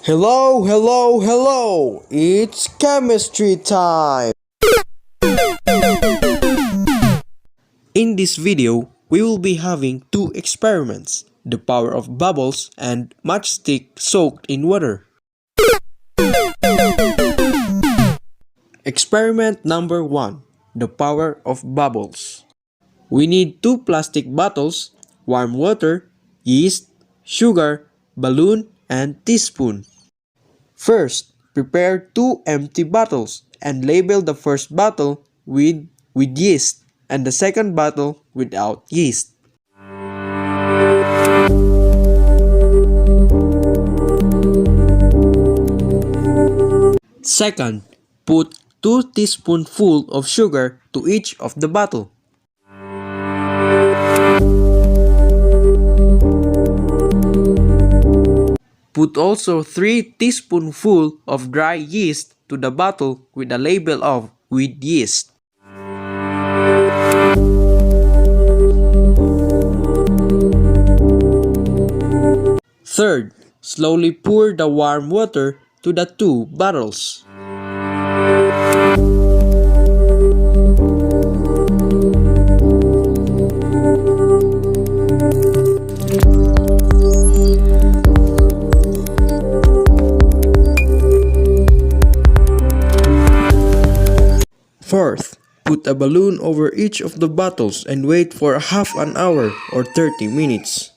Hello, hello, hello! It's chemistry time! In this video, we will be having two experiments, the power of bubbles and matchstick soaked in water. Experiment number 1, the power of bubbles. We need 2 plastic bottles, warm water, yeast, sugar, balloon, and teaspoon. First, prepare 2 empty bottles and label the first bottle with yeast and the second bottle without yeast. Second, put 2 teaspoonfuls of sugar to each of the bottle. Put also 3 teaspoonfuls of dry yeast to the bottle with a label of with yeast. Third, slowly pour the warm water to the 2 bottles. Fourth, put a balloon over each of the bottles and wait for half an hour or 30 minutes.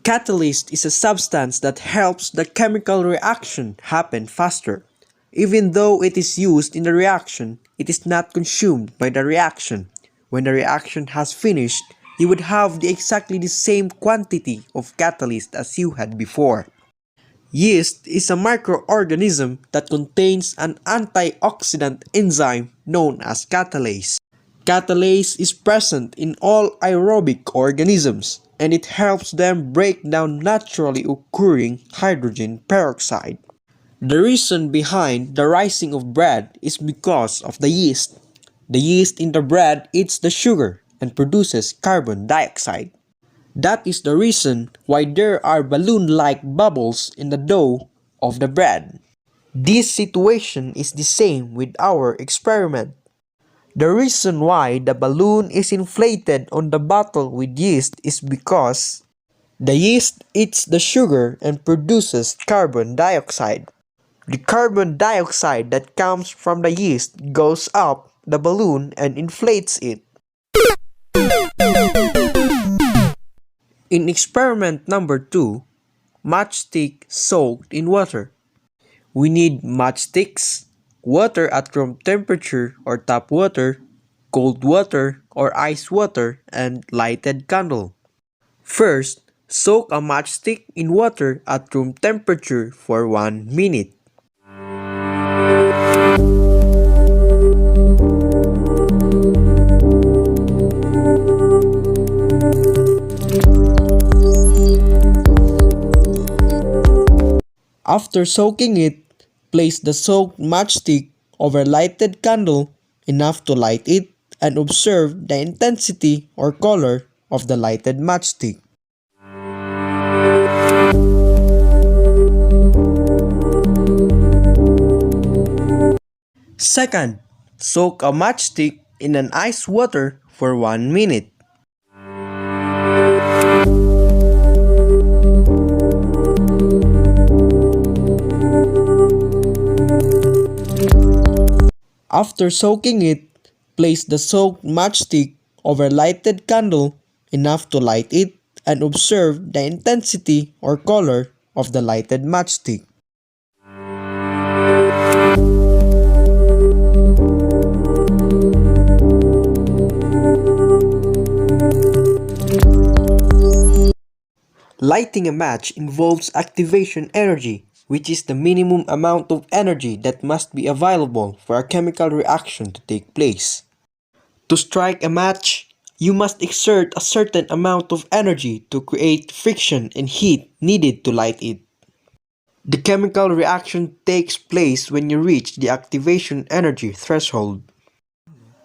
Catalyst is a substance that helps the chemical reaction happen faster. Even though it is used in the reaction, it is not consumed by the reaction. When the reaction has finished, you would have exactly the same quantity of catalyst as you had before. Yeast is a microorganism that contains an antioxidant enzyme known as catalase. Catalase is present in all aerobic organisms, and it helps them break down naturally occurring hydrogen peroxide. The reason behind the rising of bread is because of the yeast. The yeast in the bread eats the sugar and produces carbon dioxide. That is the reason why there are balloon-like bubbles in the dough of the bread. This situation is the same with our experiment. The reason why the balloon is inflated on the bottle with yeast is because the yeast eats the sugar and produces carbon dioxide. The carbon dioxide that comes from the yeast goes up the balloon and inflates it. In experiment number 2, matchstick soaked in water. We need matchsticks, water at room temperature or tap water, cold water or ice water, and lighted candle. First, soak a matchstick in water at room temperature for 1 minute. After soaking it, place the soaked matchstick over lighted candle enough to light it and observe the intensity or color of the lighted matchstick. Second, soak a matchstick in an ice water for 1 minute. After soaking it, place the soaked matchstick over lighted candle enough to light it and observe the intensity or color of the lighted matchstick. Lighting a match involves activation energy, which is the minimum amount of energy that must be available for a chemical reaction to take place. To strike a match, You must exert a certain amount of energy to create friction and heat needed to light it. The chemical reaction takes place when you reach the activation energy threshold.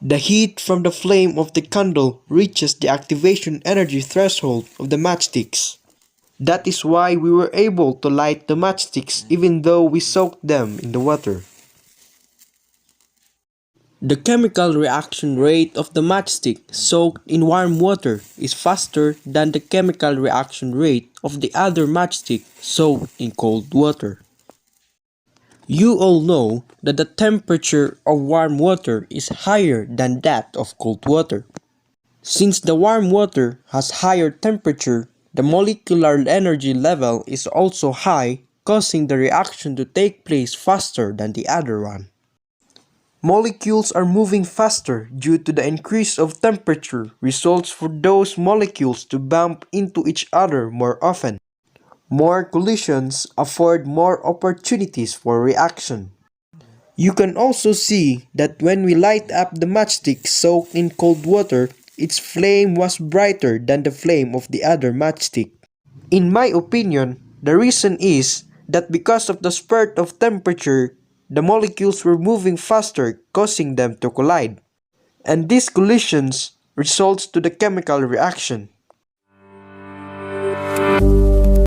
The heat from the flame of the candle reaches the activation energy threshold of the matchsticks. That is why we were able to light the matchsticks even though we soaked them in the water. The chemical reaction rate of the matchstick soaked in warm water is faster than the chemical reaction rate of the other matchstick soaked in cold water. You all know that the temperature of warm water is higher than that of cold water. Since the warm water has higher temperature, the molecular energy level is also high, causing the reaction to take place faster than the other one. Molecules are moving faster due to the increase of temperature results for those molecules to bump into each other more often. More collisions afford more opportunities for reaction. You can also see that when we light up the matchstick soaked in cold water, its flame was brighter than the flame of the other matchstick. In my opinion, the reason is that because of the spurt of temperature, the molecules were moving faster, causing them to collide. And these collisions results to the chemical reaction.